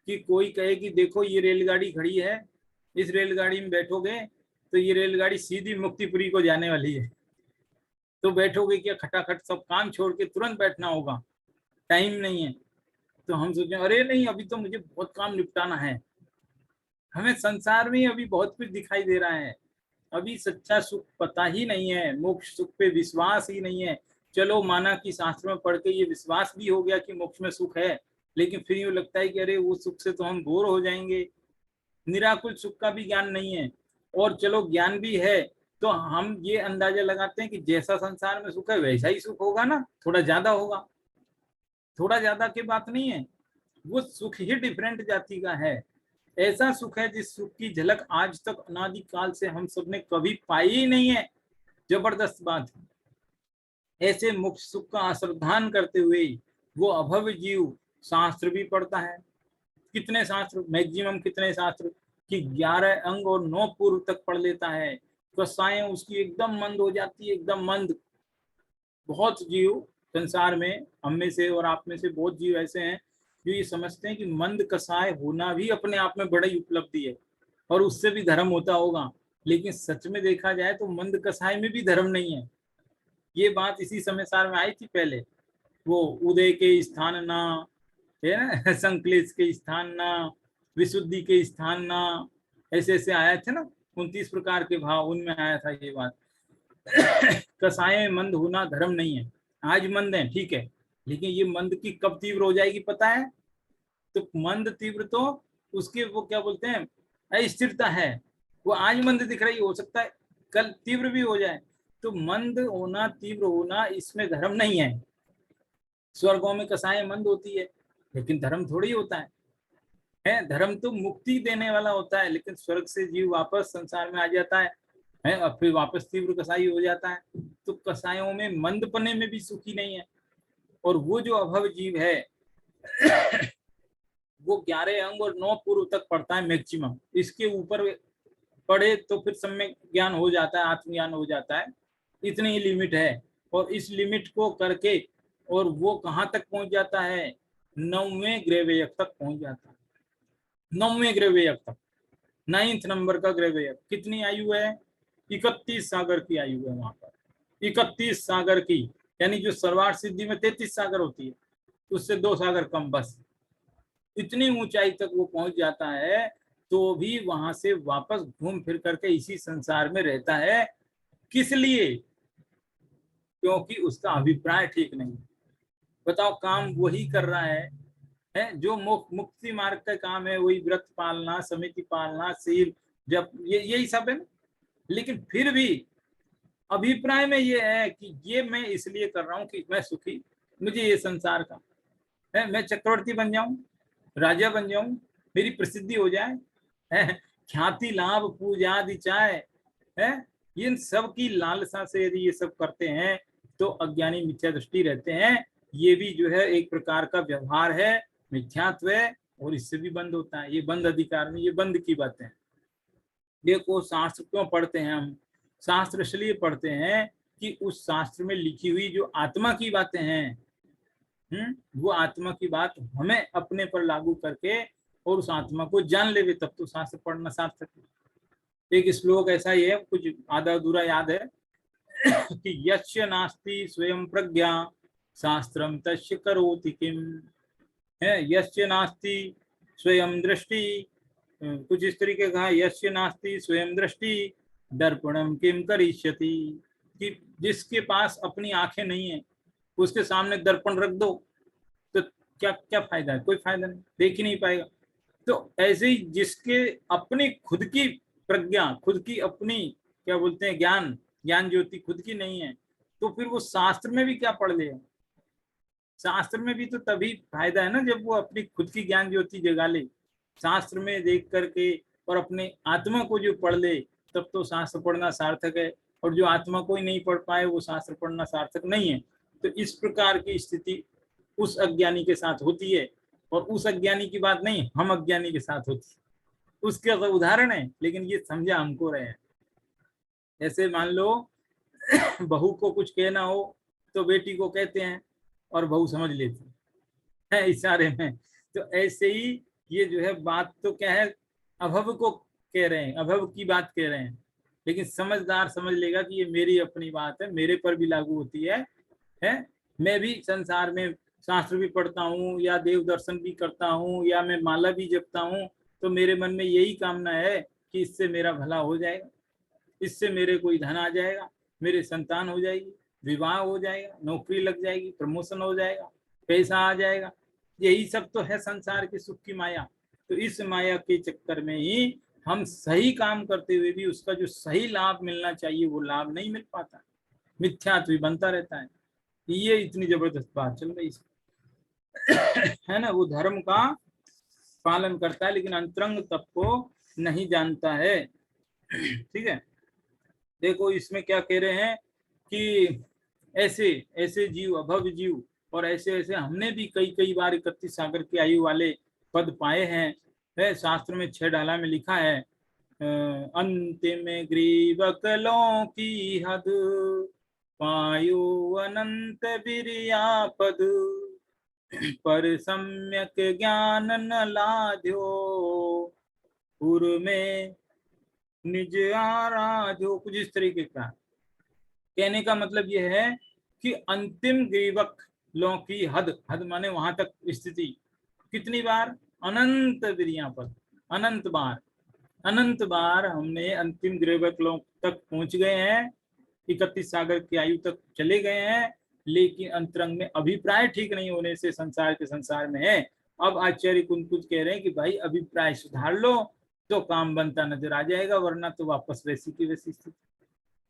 कि कोई कहे कि देखो ये रेलगाड़ी खड़ी है, इस रेलगाड़ी में बैठोगे तो ये रेलगाड़ी सीधी मुक्तिपुरी को जाने वाली है, तो बैठोगे क्या? खटाखट सब काम छोड़ के तुरंत बैठना होगा, टाइम नहीं है। तो हम सोचे अरे नहीं, अभी तो मुझे बहुत काम निपटाना है। हमें संसार में अभी बहुत कुछ दिखाई दे रहा है, अभी सच्चा सुख पता ही नहीं है, मोक्ष सुख पे विश्वास ही नहीं है। चलो माना कि शास्त्र में पढ़ के ये विश्वास भी हो गया कि मोक्ष में सुख है, लेकिन फिर यूँ लगता है कि अरे वो सुख से तो हम बोर हो जाएंगे। निराकुल सुख का भी ज्ञान नहीं है, और चलो ज्ञान भी है तो हम ये अंदाजा लगाते हैं कि जैसा संसार में सुख है वैसा ही सुख होगा ना, थोड़ा ज्यादा होगा। थोड़ा ज्यादा की बात नहीं है, वो सुख ही डिफरेंट जाति का है। ऐसा सुख है जिस सुख की झलक आज तक अनादिकाल से हम सबने कभी पाई ही नहीं है। जबरदस्त बात है। ऐसे मुक्त सुख का अश्रद्धान करते हुए वो अभव जीव शास्त्र भी पढ़ता है। कितने शास्त्र, मैक्सिमम कितने शास्त्र कि 11 अंग और 9 पूर्व तक पढ़ लेता है। कसाएं उसकी एकदम मंद हो जाती है, एकदम मंद। बहुत जीव संसार में, हम में से और आप में से बहुत जीव ऐसे हैं जो ये समझते हैं कि मंद कसाय होना भी अपने आप में बड़ी उपलब्धि है और उससे भी धर्म होता होगा, लेकिन सच में देखा जाए तो मंद कसाय में भी धर्म नहीं है। ये बात इसी समाचार में आई थी पहले, वो उदय के स्थान ना, है ना, संकलेश के स्थान ना, विशुद्धि के स्थान ना, ऐसे ऐसे आए थे ना 29 प्रकार के भाव, उनमें आया था ये बात। कसाय मंद होना धर्म नहीं है। आज मंद है, ठीक है, लेकिन ये मंद की कब तीव्र हो जाएगी पता है? तो मंद तीव्र तो उसके वो क्या बोलते हैं, अस्थिरता है। वो आज मंद दिख रही, हो सकता है कल तीव्र भी हो जाए। तो मंद होना, तीव्र होना, इसमें धर्म नहीं है। स्वर्गों में कसाएं मंद होती है, लेकिन धर्म थोड़ी होता है। धर्म तो मुक्ति देने वाला होता है, लेकिन स्वर्ग से जीव वापस संसार में आ जाता है और फिर वापस तीव्र कसाई हो जाता है। तो कसायों में मंदपने में भी सुखी नहीं है। और वो जो अभव जीव है वो 11 अंग और 9 पूर्व तक पढ़ता है मैक्सिमम। इसके ऊपर पढ़े तो फिर सम्यक ज्ञान हो जाता है, आत्मज्ञान हो जाता है। इतनी ही लिमिट है। और इस लिमिट को करके और वो कहाँ तक पहुंच जाता है, 9वें ग्रेवयक तक पहुंच जाता है। 9वें ग्रेवयक तक, 9th नंबर का ग्रेवयक। कितनी आयु है? 31 सागर की आयु है वहां पर, 31 सागर की। यानी जो सर्वार्थ सिद्धि में 33 सागर होती है, उससे 2 सागर कम बस। इतनी ऊंचाई तक वो पहुंच जाता है, तो भी वहां से वापस घूम फिर करके इसी संसार में रहता है। किस लिए? क्योंकि उसका अभिप्राय ठीक नहीं। बताओ, काम वही कर रहा है जो मुक्ति मार्ग का काम है, वही व्रत पालना, समिति पालना, सील जब, ये यही सब है। लेकिन फिर भी अभिप्राय में ये है कि ये मैं इसलिए कर रहा हूँ कि मैं सुखी, मुझे ये संसार का है, मैं चक्रवर्ती बन जाऊं, राजा बन जाऊं, मेरी प्रसिद्धि हो जाए, है, ख्याति लाभ पूजा आदि चाहे है। इन सब की लालसा से यदि ये सब करते हैं तो अज्ञानी मिथ्या दृष्टि रहते हैं। ये भी जो है एक प्रकार का व्यवहार है, मिथ्यात्व है, और इससे भी बंद होता है। ये बंद अधिकार में, ये बंद की बातें हैं। देखो, शास्त्र क्यों पढ़ते हैं हम? शास्त्र इसलिए पढ़ते हैं कि उस शास्त्र में लिखी हुई जो आत्मा की बातें हैं, वो आत्मा की बात हमें अपने पर लागू करके और उस आत्मा को जान ले, तब तो शास्त्र पढ़ना सार्थक है। एक श्लोक ऐसा ही है, कुछ आधा अधूरा याद है कि यस्य नास्ति स्वयं प्रज्ञा शास्त्रम तस्य करोति किम। है, यस्य नास्ति स्वयं दृष्टि, कुछ इस तरीके का, यस्य नास्ति स्वयं दृष्टि दर्पणम किम करिष्यति। कि जिसके पास अपनी आंखें नहीं है, उसके सामने दर्पण रख दो तो क्या क्या फायदा है? कोई फायदा नहीं, देख ही नहीं पाएगा। तो ऐसे ही जिसके अपनी खुद की प्रज्ञा, खुद की अपनी क्या बोलते हैं, ज्ञान, ज्ञान ज्योति खुद की नहीं है, तो फिर वो शास्त्र में भी क्या पढ़ लेगा? शास्त्र में भी तो तभी फायदा है ना जब वो अपनी खुद की ज्ञान ज्योति जगा ले, शास्त्र में देख करके और अपने आत्मा को जो पढ़ ले, तब तो शास्त्र पढ़ना सार्थक है। और जो आत्मा को ही नहीं पढ़ पाए, वो शास्त्र पढ़ना सार्थक नहीं है। तो इस प्रकार की स्थिति उस अज्ञानी के साथ होती है, और उस अज्ञानी की बात नहीं, हम अज्ञानी के साथ होती है। उसके उदाहरण है, लेकिन ये समझा हमको रहे हैं। ऐसे मान लो बहू को कुछ कहना हो तो बेटी को कहते हैं और बहू समझ लेती है इशारे में। तो ऐसे ही ये जो है बात तो क्या है, अभव को कह रहे हैं, अभव की बात कह रहे हैं। लेकिन समझदार समझ लेगा कि ये मेरी अपनी बात है, मेरे पर भी लागू होती है। मैं भी संसार में शास्त्र भी पढ़ता हूँ, या देव दर्शन भी करता हूँ, या मैं माला भी जपता हूँ, तो मेरे मन में यही कामना है कि इससे मेरा भला हो जाएगा, इससे मेरे कोई धन आ जाएगा, मेरे संतान हो जाएगी, विवाह हो जाएगा, नौकरी लग जाएगी, प्रमोशन हो जाएगा, पैसा आ जाएगा। यही सब तो है संसार की सुख की माया। तो इस माया के चक्कर में ही हम सही काम करते हुए भी उसका जो सही लाभ मिलना चाहिए वो लाभ नहीं मिल पाता, मिथ्यात्व बनता रहता है। ये इतनी जबरदस्त बात चल रही है ना। वो धर्म का पालन करता है, लेकिन अंतरंग तप को नहीं जानता है। ठीक है, देखो इसमें क्या कह रहे हैं कि ऐसे ऐसे जीव, अभव जीव, और ऐसे ऐसे हमने भी कई कई बार 31 सागर की आयु वाले पद पाए हैं। शास्त्र में 6 डाला में लिखा है, अंतिम ग्रीवकलों की हद पायो अनंत विरियापद पर सम्यक ज्ञान न लाध्यो पुर में निज आराध्यो। कुछ इस तरीके का कहने का मतलब यह है कि अंतिम ग्रीवक लो की हद, हद माने वहां तक स्थिति, कितनी बार? अनंत विरिया पर, अनंत बार, अनंत बार हमने अंतिम ग्रीवक लो तक पहुंच गए हैं, 31 सागर की आयु तक चले गए हैं। लेकिन अंतरंग में अभिप्राय ठीक नहीं होने से संसार के संसार में है। अब आचार्य कुंतुज कह रहे हैं कि भाई अभिप्राय सुधार लो तो काम बनता नजर आ जाएगा, वरना तो वापस वैसी की वैसी स्थिति।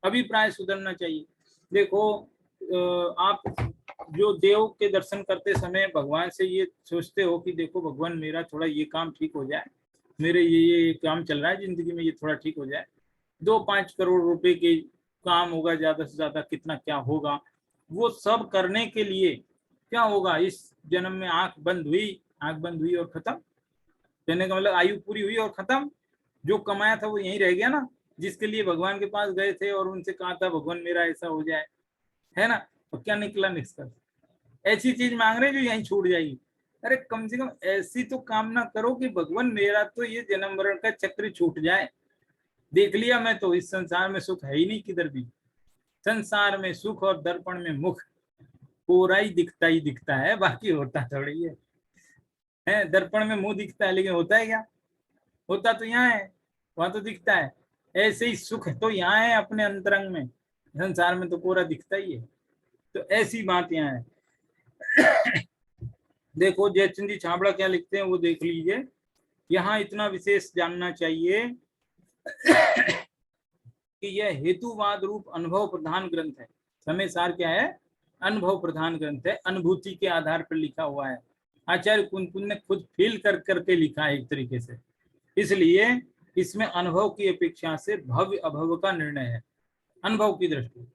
अभिप्राय सुधरना चाहिए। देखो आप जो देव के दर्शन करते समय भगवान से ये सोचते हो कि देखो भगवान मेरा थोड़ा ये काम ठीक हो जाए, मेरे ये काम चल रहा है जिंदगी में, ये थोड़ा ठीक हो जाए, 2-5 करोड़ रुपए के काम होगा, ज्यादा से ज्यादा कितना क्या होगा, वो सब करने के लिए क्या होगा, इस जन्म में आंख बंद हुई और खत्म। कहने का मतलब आयु पूरी हुई और खत्म। जो कमाया था वो यहीं रह गया ना, जिसके लिए भगवान के पास गए थे और उनसे कहा था भगवान मेरा ऐसा हो जाए, है ना, तो क्या निकला निष्कर्ष? ऐसी चीज मांग रहे जो यहीं छूट जाएगी। अरे कम से कम ऐसी तो कामना करो कि भगवान मेरा तो ये जन्म मरण का चक्र छूट जाए। देख लिया मैं तो इस संसार में सुख है ही नहीं किधर भी। संसार में सुख और दर्पण में मुख, पूरा ही दिखता है, बाकी होता थोड़ी है। दर्पण में मुंह दिखता है लेकिन होता है क्या? होता तो यहाँ है, वहां तो दिखता है। ऐसे ही सुख तो यहाँ है अपने अंतरंग में, संसार में तो पूरा दिखता ही है। तो ऐसी बात यहाँ है। देखो जयचंद जी छाबड़ा क्या लिखते हैं वो देख लीजिए। यहाँ इतना विशेष जानना चाहिए कि यह हेतुवाद रूप अनुभव प्रधान ग्रंथ है। समय सार क्या है? अनुभव प्रधान ग्रंथ है, अनुभूति के आधार पर लिखा हुआ है। आचार्य कुंतुन ने खुद फील करके लिखा है एक तरीके से, इसलिए इसमें अनुभव की अपेक्षा से भव्य अभव का निर्णय है, अनुभव की दृष्टि,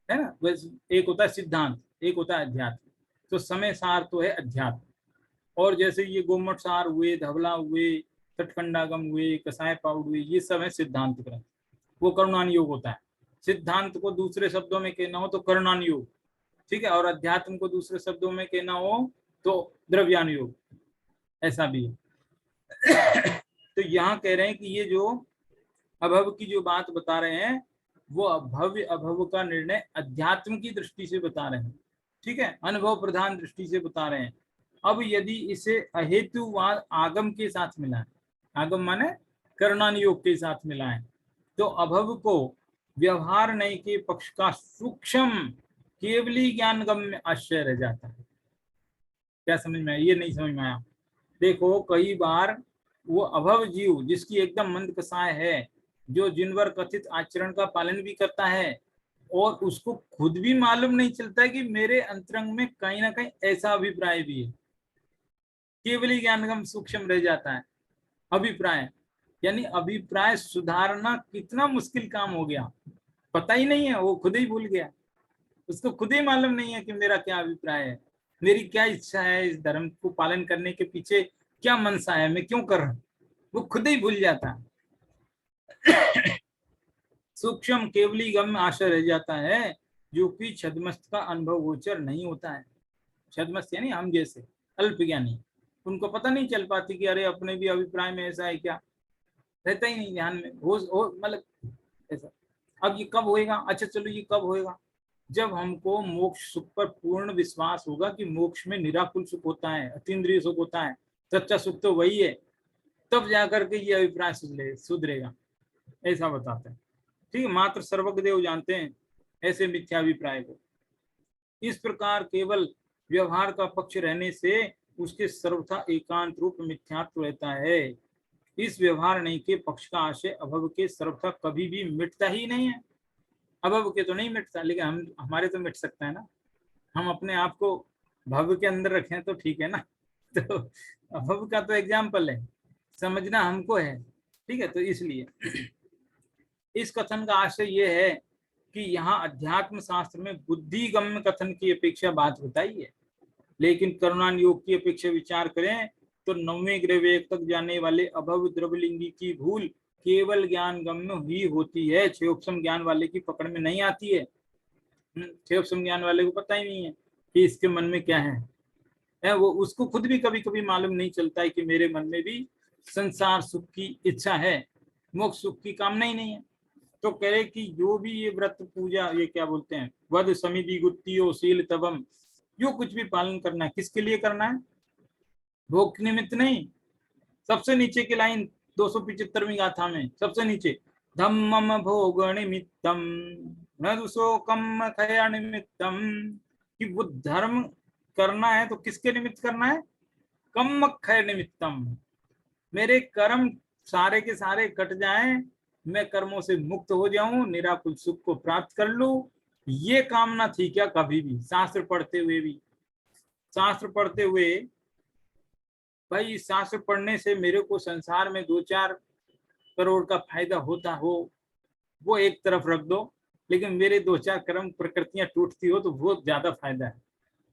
है ना। बस एक होता है सिद्धांत, एक होता है अध्यात्म। तो समय सार तो है अध्यात्म, और जैसे ये गोमट सार हुए, धवला हुए, तटखंडागम हुए, कसाय पाउड हुए, ये सब है सिद्धांत ग्रंथ। वो करुणान योग होता है। सिद्धांत को दूसरे शब्दों में कहना हो तो करुणान योग, ठीक है, और अध्यात्म को दूसरे शब्दों में कहना हो तो द्रव्यान योग, ऐसा भी है। तो यहाँ कह रहे हैं कि ये जो अभव की जो बात बता रहे हैं वो भव्य अभव का निर्णय अध्यात्म की दृष्टि से बता रहे हैं, ठीक है, अनुभव प्रधान दृष्टि से बता रहे हैं। अब यदि इसे अहेतुवाद आगम के साथ मिलाएं, आगम माने करुणान योग के साथ मिलाएं, तो अभव को व्यवहार नय के पक्ष का सूक्ष्म केवली ज्ञान गम्य आश्चर्य रह जाता है। क्या समझ में आया? ये नहीं समझ में आया? देखो कई बार वो अभव जीव जिसकी एकदम मंद कसाय है, जो जिनवर कथित आचरण का पालन भी करता है, और उसको खुद भी मालूम नहीं चलता है कि मेरे अंतरंग में कहीं ना कहीं ऐसा अभिप्राय भी है, केवली ज्ञानगम सूक्ष्म रह जाता है अभिप्राय। यानी अभिप्राय सुधारना कितना मुश्किल काम हो गया, पता ही नहीं है, वो खुद ही भूल गया, उसको खुद ही मालूम नहीं है कि मेरा क्या अभिप्राय है, मेरी क्या इच्छा है, इस धर्म को पालन करने के पीछे क्या मनसा है, मैं क्यों कर रहा हूं, वो खुद ही भूल जाता है। सूक्ष्म केवली गम आशा रह जाता है, जो कि छद्मस्त का अनुभव गोचर नहीं होता है। छद्मस्त यानी हम जैसे अल्पज्ञानी, उनको पता नहीं चल पाती कि अरे अपने भी अभिप्राय में ऐसा है क्या, रहता ही नहीं ध्यान में, हो मतलब ऐसा। अब ये कब होएगा? अच्छा चलो ये कब होएगा? जब हमको मोक्ष सुख पर पूर्ण विश्वास होगा कि मोक्ष में निराकुल सुख होता है, अतीन्द्रिय सुख होता है, सच्चा सुख तो वही है, तब जाकर के ये अभिप्राय सुधरेगा, ऐसा बताते हैं। ठीक है, मात्र सर्वज्ञ देव जानते हैं ऐसे मिथ्याभिप्राय को। इस प्रकार केवल व्यवहार का पक्ष रहने से उसके सर्वथा एकांत रूप मिथ्यात्व रहता है। इस व्यवहार नहीं के पक्ष का आशय अभव के सर्वथा कभी भी मिटता ही नहीं है। अभव के तो नहीं मिटता, लेकिन हम हमारे तो मिट सकता है ना, हम अपने आप को भव के अंदर रखें तो ठीक है ना। तो अभव का तो एग्जाम्पल है, समझना हमको है, ठीक है। तो इसलिए इस कथन का आशय यह है कि यहाँ अध्यात्म शास्त्र में बुद्धिगम्य कथन की अपेक्षा बात बताई है, लेकिन करुणान योग की अपेक्षा विचार करें तो 9वें ग्रह वेग तक जाने वाले अभव द्रवलिंगी की भूल केवल ज्ञान गम्य ही होती है, क्षयोपम ज्ञान वाले की पकड़ में नहीं आती है। क्षयोपम ज्ञान वाले को पता ही नहीं है कि इसके मन में क्या है, वो उसको खुद भी कभी कभी मालूम नहीं चलता है कि मेरे मन में भी संसार सुख की इच्छा है, मोक्ष सुख की कामना ही नहीं है। तो कहे कि जो भी ये व्रत पूजा, ये क्या बोलते हैं, वध समिधि गुत्तियो शील तवम, जो कुछ भी पालन करना है किसके लिए करना है? भोग निमित्त नहीं। सबसे नीचे की लाइन 275वीं गाथा में सबसे नीचे, धम्मम भोग निमित्तम न दुशोकम खया निमित्तम कि वो धर्म करना है तो किसके निमित्त करना है? कम्मक्षय निमित्तम, मेरे कर्म सारे के सारे कट जाएं, मैं कर्मों से मुक्त हो जाऊं, निराकुल सुख को प्राप्त कर लूं, ये कामना थी क्या कभी भी? शास्त्र पढ़ते हुए भी, शास्त्र पढ़ते हुए, भाई शास्त्र पढ़ने से मेरे को संसार में 2-4 करोड़ का फायदा होता हो, वो एक तरफ रख दो, लेकिन मेरे 2-4 कर्म प्रकृतियां टूटती हो तो बहुत ज्यादा फायदा है,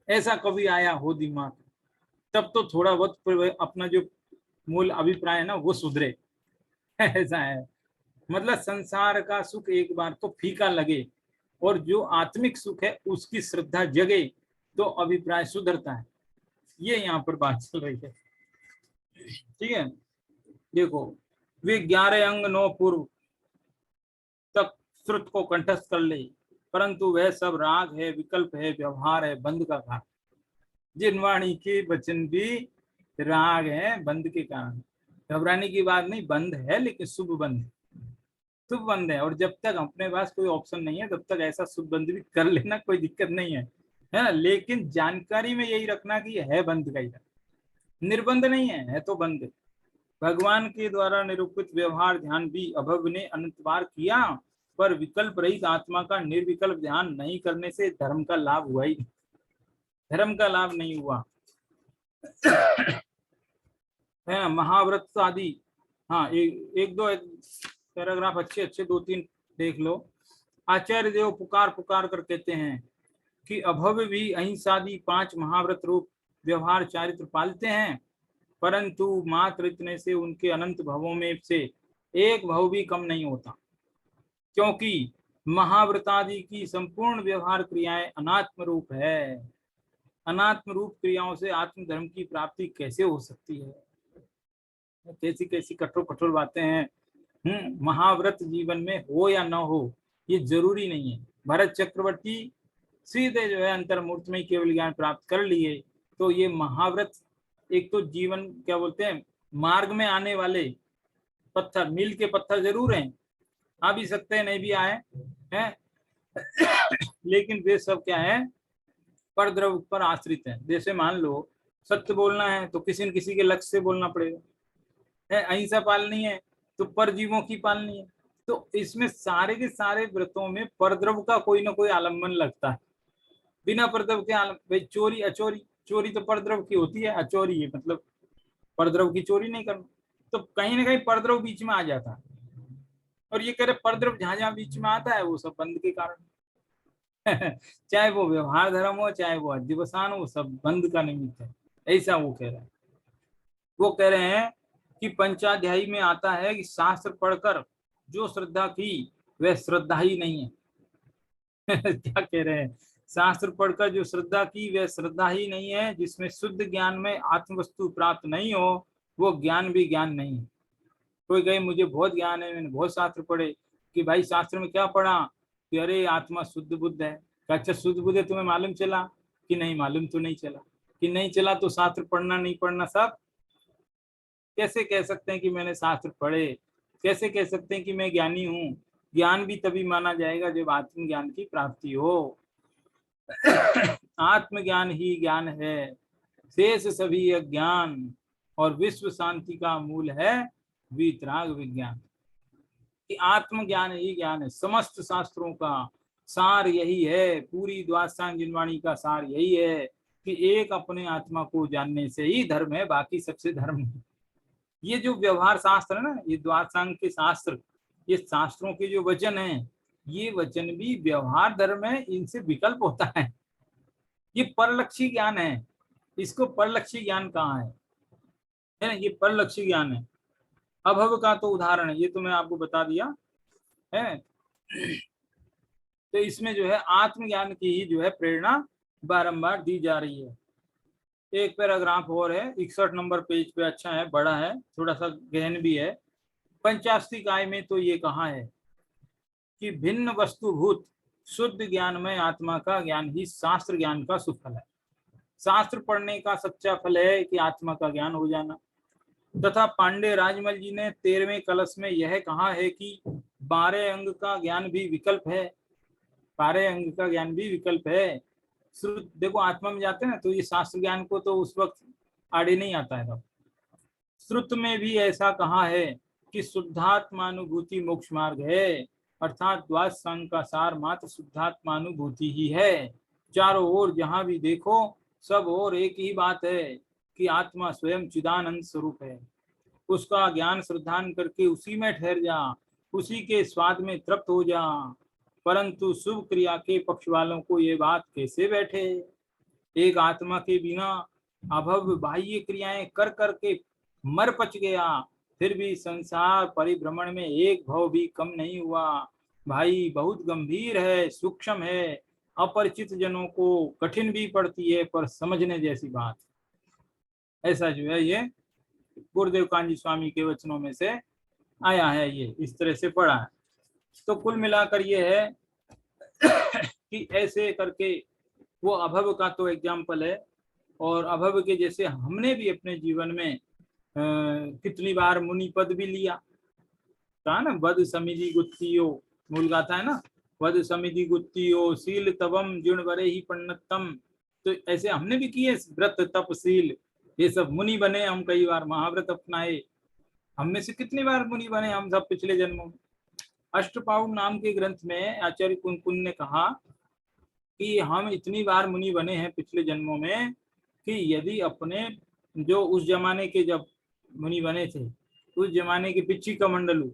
ऐसा कभी आया हो दिमाग, तब तो थोड़ा बहुत अपना जो मूल अभिप्राय है ना वो सुधरे। ऐसा है, मतलब संसार का सुख एक बार तो फीका लगे और जो आत्मिक सुख है उसकी श्रद्धा जगे तो अभिप्राय सुधरता है। ये यहाँ पर बात चल रही है, ठीक है। देखो, वे 11 अंग 9 पूर्व तक श्रुत को कंठस्थ कर ले, परंतु वह सब राग है, विकल्प है, व्यवहार है, बंध का कारण। जिनवाणी के वचन भी राग है, बंध के कारण। घबराने की बात नहीं, बंध है लेकिन शुभ बंध, शुभ बंध है। और जब तक अपने पास कोई ऑप्शन नहीं है तब तक ऐसा शुभ बंध भी कर लेना, कोई दिक्कत नहीं है ना। लेकिन जानकारी में यही रखना कि है बंध का ही, निर्बंध नहीं है तो बंध। भगवान के द्वारा निरूपित व्यवहार ध्यान भी अभव ने अनंत बार किया, पर विकल्प रहित आत्मा का निर्विकल्प ध्यान नहीं करने से धर्म का लाभ हुआ ही, धर्म का लाभ नहीं हुआ है। महाव्रत आदि, हाँ एक दो पैराग्राफ अच्छे अच्छे 2-3 देख लो। आचार्य देव पुकार पुकार कर कहते हैं कि अभव भी अहिंसादि 5 महाव्रत रूप व्यवहार चारित्र पालते हैं, परंतु मात्र इतने से उनके अनंत भवों में से एक भव भी कम नहीं होता, क्योंकि महाव्रतादि की संपूर्ण व्यवहार क्रियाएं अनात्म रूप है। अनात्म रूप क्रियाओं से आत्म धर्म की प्राप्ति कैसे हो सकती है? कैसी कैसी कठोर कठोर बातें हैं। महाव्रत जीवन में हो या न हो ये जरूरी नहीं है। भरत चक्रवर्ती सीधे जो है अंतर्मूर्त में केवल ज्ञान प्राप्त कर लिए, तो ये महाव्रत एक तो जीवन क्या बोलते हैं, मार्ग में आने वाले पत्थर, मील के पत्थर जरूर हैं, आ भी सकते हैं नहीं भी आए हैं लेकिन वे सब क्या है, परद्रव पर आश्रित है। जैसे मान लो सत्य बोलना है तो किसी न किसी के लक्ष्य से बोलना पड़ेगा, है अहिंसा पालनी है तो परजीवों की पालनी है। तो इसमें सारे के सारे व्रतों में परद्रव का कोई ना कोई आलम्बन लगता है। बिना परद्रव के भाई चोरी अचोरी, चोरी तो परद्रव की होती है, अचोरी है मतलब परद्रव की चोरी नहीं करना, तो कहीं ना कहीं परद्रव बीच में आ जाता है। और ये कह रहे परद्रव जहां जहां बीच में आता है वो सब बंद के कारण चाहे वो व्यवहार धर्म हो चाहे वो अध्यवसान हो, सब बंद का निमित्त है, ऐसा वो कह रहे हैं। वो कह रहे हैं कि पंचाध्यायी में आता है कि शास्त्र पढ़कर जो श्रद्धा की वह श्रद्धा ही नहीं है क्या कह रहे हैं, शास्त्र पढ़कर जो श्रद्धा की वह श्रद्धा ही नहीं है। जिसमें शुद्ध ज्ञान में आत्मवस्तु प्राप्त नहीं हो वो ज्ञान भी ज्ञान नहीं है। कोई कहे मुझे बहुत ज्ञान है, मैंने बहुत शास्त्र पढ़े, कि भाई शास्त्र में क्या पढ़ा, कि अरे आत्मा शुद्ध बुद्ध है। अच्छा शुद्ध बुद्ध है तुम्हें मालूम चला कि नहीं? मालूम तो नहीं चला, कि नहीं चला तो शास्त्र पढ़ना नहीं पढ़ना सब कैसे कह सकते हैं कि मैंने शास्त्र पढ़े? कैसे कह सकते हैं कि मैं ज्ञानी हूँ? ज्ञान भी तभी माना जाएगा जब आत्मज्ञान की प्राप्ति हो आत्मज्ञान ही ज्ञान है, शेष सभी अज्ञान, और विश्व शांति का मूल है वीतराग विज्ञान। कि आत्मज्ञान ही ज्ञान है, समस्त शास्त्रों का सार यही है, पूरी द्वादशांग जिनवाणी का सार यही है कि एक अपने आत्मा को जानने से ही धर्म है, बाकी सबसे धर्म नहीं। ये जो व्यवहार शास्त्र है ना, ये द्वादशांग के शास्त्र, ये शास्त्रों के जो वचन हैं, ये वचन भी व्यवहार धर्म है, इनसे विकल्प होता है। ये परलक्षी ज्ञान है, इसको परलक्षी ज्ञान कहाँ है ना, ये परलक्षी ज्ञान है। अभव का तो उदाहरण है, ये तो मैं आपको बता दिया है। तो इसमें जो है आत्मज्ञान की ही जो है प्रेरणा बारंबार दी जा रही है। एक पैराग्राफ और है 61 नंबर पेज पे, अच्छा है, बड़ा है, थोड़ा सा गहन भी है। पंचास्तिकाय में तो ये कहा है कि भिन्न वस्तुभूत शुद्ध ज्ञान में आत्मा का ज्ञान ही शास्त्र ज्ञान का सुफल है। शास्त्र पढ़ने का सच्चा फल है कि आत्मा का ज्ञान हो जाना। तथा पांडे राजमल जी ने 13वें कलश में यह कहा है कि 12 अंग का ज्ञान भी विकल्प है, 12 अंग का ज्ञान भी विकल्प है। श्रुत देखो आत्मा में जाते हैं ना, तो ये शास्त्र ज्ञान को तो उस वक्त आड़े नहीं आता है। तब श्रुत में भी ऐसा कहा है कि शुद्धात्मानुभूति मोक्ष मार्ग है, अर्थात द्वादश संघ का सार मात्र शुद्धात्मानुभूति ही है। चारों ओर जहां भी देखो सब और एक ही बात है कि आत्मा स्वयं चिदानंद स्वरूप है। उसका ज्ञान श्रद्धान करके उसी में ठहर जा, उसी के स्वाद में तृप्त हो जा। परंतु शुभ क्रिया के पक्ष वालों को ये बात कैसे बैठे? एक आत्मा के बिना अभव बाह्य क्रियाएं कर करके मर पच गया, फिर भी संसार परिभ्रमण में एक भाव भी कम नहीं हुआ। भाई बहुत गंभीर है, सूक्ष्म है, अपरिचित जनों को कठिन भी पड़ती है, पर समझने जैसी बात। ऐसा जो है ये गुरुदेव कांजी स्वामी के वचनों में से आया है, ये इस तरह से पढ़ा है। तो कुल मिलाकर ये है कि ऐसे करके वो अभव का तो एग्जाम्पल है, और अभव के जैसे हमने भी अपने जीवन में कितनी बार मुनि पद भी लिया। कहा ना, वद समिधि गुत्तियो, मूल गाथा है ना, वद समिधि गुत्तियो शील तवम जीर्ण वरे ही पंडितम। तो ऐसे हमने भी किए व्रत तप शील, ये सब मुनि बने हम, कई बार महाव्रत अपनाए। हम में से कितनी बार मुनि बने हम सब पिछले जन्मों में। अष्टपाउ नाम के ग्रंथ में आचार्य कुंकुन ने कहा कि हम इतनी बार मुनि बने हैं पिछले जन्मों में कि यदि अपने जो उस जमाने के जब मुनि बने थे, उस जमाने के पिच्ची कमंडलू,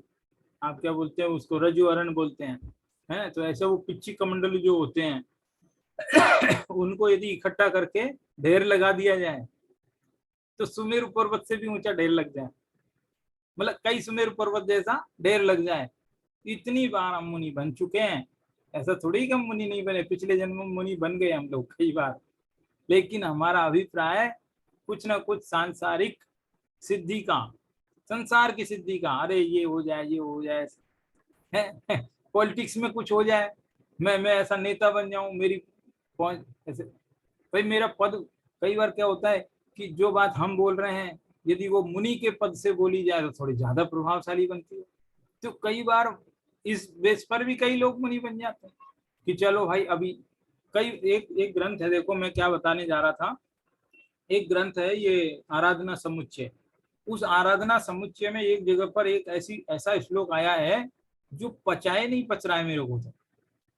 आप क्या बोलते हैं उसको, रजु अरण बोलते हैं, तो ऐसे वो पिच्ची कमंडलू जो होते हैं उनको यदि इकट्ठा करके ढेर लगा दिया जाए तो सुमेरु पर्वत से भी ऊंचा ढेर लग जाए, मतलब कई सुमेरु पर्वत जैसा ढेर लग जाए। इतनी बार हम मुनि बन चुके हैं, ऐसा थोड़ी कि हम मुनि नहीं बने, पिछले जन्म में मुनि बन गए हम लोग कई बार। लेकिन हमारा अभिप्राय कुछ ना कुछ सांसारिक सिद्धि का, संसार की सिद्धि का, अरे ये हो जाए ये हो जाए, पॉलिटिक्स में कुछ हो जाए, मैं ऐसा नेता बन जाऊं, मेरी ऐसे भाई मेरा पद। कई बार क्या होता है कि जो बात हम बोल रहे हैं यदि वो मुनि के पद से बोली जाए तो थोड़ी ज्यादा प्रभावशाली बनती है। तो कई बार इस बेस पर भी कई लोग मुनि बन जाते हैं कि चलो भाई अभी कई एक ग्रंथ है, देखो मैं क्या बताने जा रहा था। एक ग्रंथ है ये आराधना समुच्चय। उस आराधना समुच्चय में एक जगह पर एक ऐसा श्लोक आया है जो पचाए नहीं पच रहा है मेरे को। तो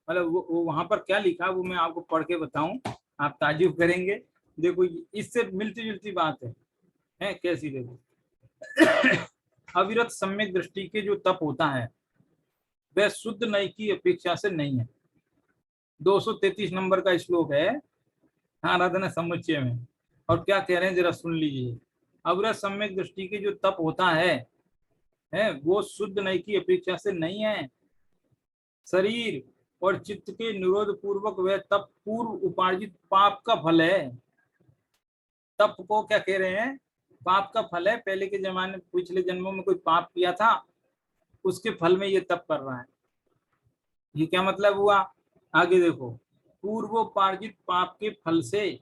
मतलब वो वहां पर क्या लिखा वो मैं आपको पढ़ के बताऊं, आप ताजुब करेंगे। देखो इससे मिलती जुलती बात है कैसी, देखो अविरत सम्यक दृष्टि के जो तप होता है वह शुद्ध नई की अपेक्षा से नहीं है। 233 नंबर का श्लोक है आराधना समुच्चय में, और क्या कह रहे हैं जरा सुन लीजिए। अविरत सम्यक दृष्टि के जो तप होता है वो शुद्ध नई की अपेक्षा से नहीं है। शरीर और चित्त के निरोध पूर्वक वह तप पूर्व उपार्जित पाप का फल है। तप को क्या कह रहे हैं, पाप का फल है। पहले के जमाने पिछले जन्मों में कोई पाप किया था, उसके फल में ये तप कर रहा है। ये क्या मतलब हुआ, आगे देखो, पूर्वोपार्जित पाप के फल से,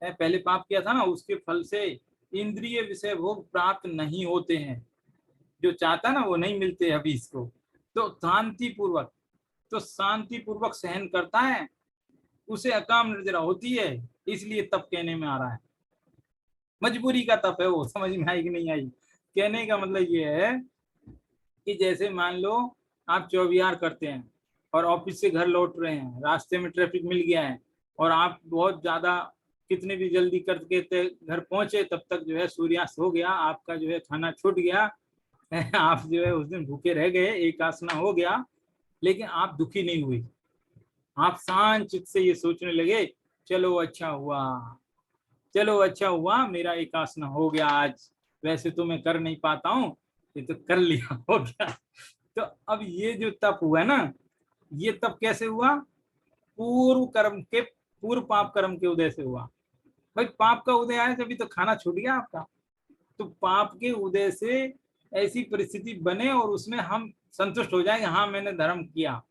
पहले पाप किया था ना, उसके फल से इंद्रिय विषय भोग प्राप्त नहीं होते हैं। जो चाहता ना वो नहीं मिलते अभी इसको। तो शांति पूर्वक, तो शांति पूर्वक सहन करता है, उसे अकाम निर्जरा होती है, इसलिए तप कहने में आ रहा है। मजबूरी का तप है वो, समझ में आई कि नहीं आई। कहने का मतलब ये है कि जैसे मान लो आप चौविहार करते हैं और ऑफिस से घर लौट रहे हैं, रास्ते में ट्रैफिक मिल गया है और आप बहुत ज्यादा कितने भी जल्दी करके घर पहुंचे तब तक जो है सूर्यास्त हो गया, आपका जो है खाना छूट गया, आप जो है उस दिन भूखे रह गए, एक आसना हो गया, लेकिन आप दुखी नहीं हुए। आप शांत चित्त से ये सोचने लगे चलो अच्छा हुआ, चलो अच्छा हुआ, मेरा एक आसना हो गया आज, वैसे तो मैं कर नहीं पाता हूँ, ये तो कर लिया, हो गया। तो अब ये जो तप हुआ ना, ये तप कैसे हुआ, पूर्व पाप कर्म के उदय से हुआ। भाई पाप का उदय आया तभी तो खाना छूट गया आपका। तो पाप के उदय से ऐसी परिस्थिति बने और उसमें हम संतुष्ट हो जाएंगे, हाँ मैंने धर्म किया।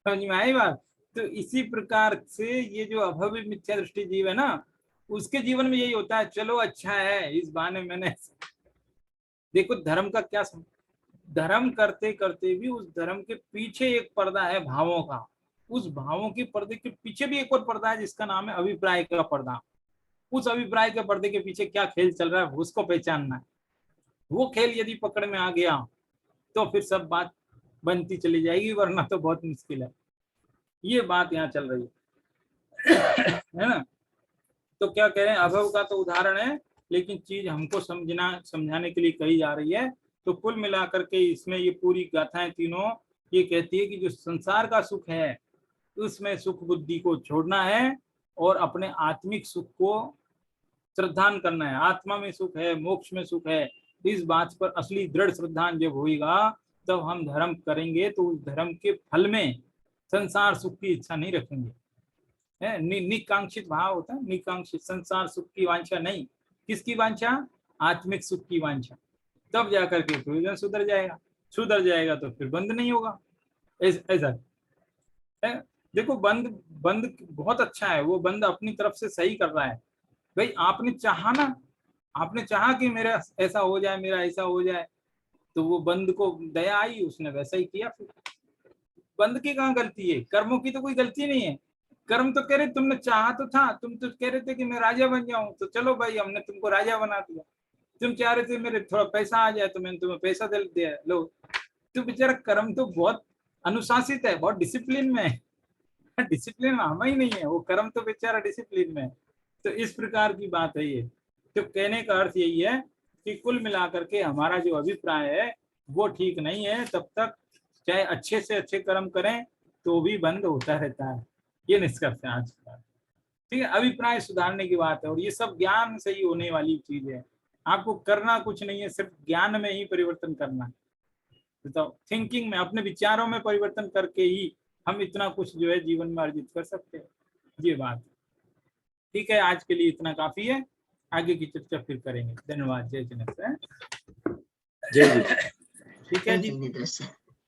समझ में आई बात। तो इसी प्रकार से ये जो अभव्य मिथ्या दृष्टि जीव है ना, उसके जीवन में यही होता है, चलो अच्छा है इस बहाने मैंने देखो धर्म का क्या धर्म करते करते भी उस धर्म के पीछे एक पर्दा है भावों का, उस भावों के पर्दे के पीछे भी एक और पर्दा है जिसका नाम है अभिप्राय का पर्दा। उस अभिप्राय के पर्दे के पीछे क्या खेल चल रहा है उसको पहचानना है। वो खेल यदि पकड़ में आ गया तो फिर सब बात बनती चली जाएगी, वरना तो बहुत मुश्किल है। ये बात यहाँ चल रही है ना। तो क्या कह रहे हैं, अभव का तो उदाहरण है, लेकिन चीज हमको समझाने के लिए कही जा रही है। तो कुल मिलाकर के इसमें ये पूरी गाथाएं तीनों ये कहती है कि जो संसार का सुख है उसमें सुख बुद्धि को छोड़ना है और अपने आत्मिक सुख को श्रद्धान करना है। आत्मा में सुख है, मोक्ष में सुख है, इस बात पर असली दृढ़ श्रद्धान जब होगा तब हम धर्म करेंगे तो उस धर्म के फल में संसार सुख की इच्छा नहीं रखेंगे। निकांक्षित भाव होता है, निकांक्षित, संसार सुख की वांछा नहीं, किसकी वांछा, आत्मिक सुख की वांछा। तब जाकर के प्रयोजन सुधर जाएगा तो फिर बंद नहीं होगा। ऐसा है। देखो बंद बंद बहुत अच्छा है, वो बंद अपनी तरफ से सही कर रहा है। भाई आपने चाहा ना, आपने चाहा कि मेरा ऐसा हो जाए, मेरा ऐसा हो जाए, तो वो बंद को दया आई, उसने वैसा ही किया। फिर बंद की कहाँ गलती है, कर्मों की तो कोई गलती नहीं है। कर्म तो कह रहे तुमने चाहा तो था, तुम तो कह रहे थे कि मैं राजा बन जाऊं, तो चलो भाई हमने तुमको राजा बना दिया। तुम चाह रहे थे मेरे थोड़ा पैसा आ जाए तो मैंने तुम्हें पैसा दे दिया, लो। तो बेचारा कर्म तो बहुत अनुशासित है, बहुत डिसिप्लिन में है। डिसिप्लिन हम ही नहीं है, वो कर्म तो बेचारा डिसिप्लिन में है। तो इस प्रकार की बात है ये। तो कहने का अर्थ यही है कि कुल मिलाकर के हमारा जो अभिप्राय है वो ठीक नहीं है, तब तक चाहे अच्छे से अच्छे कर्म करें तो भी बंद होता रहता है। ये निष्कर्ष है आज का। ठीक है, अभिप्राय सुधारने की बात है, और ये सब ज्ञान से ही होने वाली चीज है। आपको करना कुछ नहीं है, सिर्फ ज्ञान में ही परिवर्तन करना है। तो थिंकिंग में, अपने विचारों में परिवर्तन करके ही हम इतना कुछ जो है जीवन में अर्जित कर सकते हैं। ये बात ठीक है, आज के लिए इतना काफी है, आगे की चर्चा फिर करेंगे। धन्यवाद। जय जनक। जय जी। ठीक है जी।